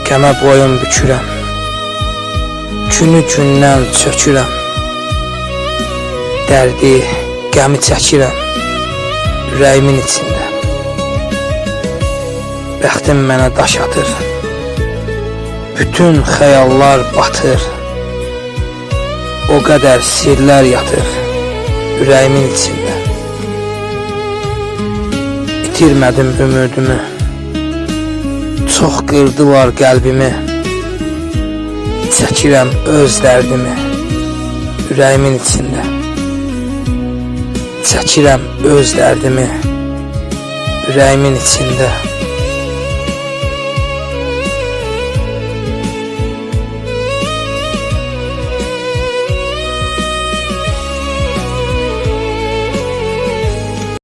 Qəmə boyun bükürəm, günü gündən çökürəm, dərdi, qəmi çəkirəm ürəyimin içində. Bəxtim mənə daş atır, bütün xəyallar batır, o qədər sirlər yatır ürəyimin içində. İtirmədim ümidimi, çox qırdılar qəlbimi, çəkirəm öz dərdimi ürəyimin içində. Çəkirəm öz dərdimi ürəyimin içində.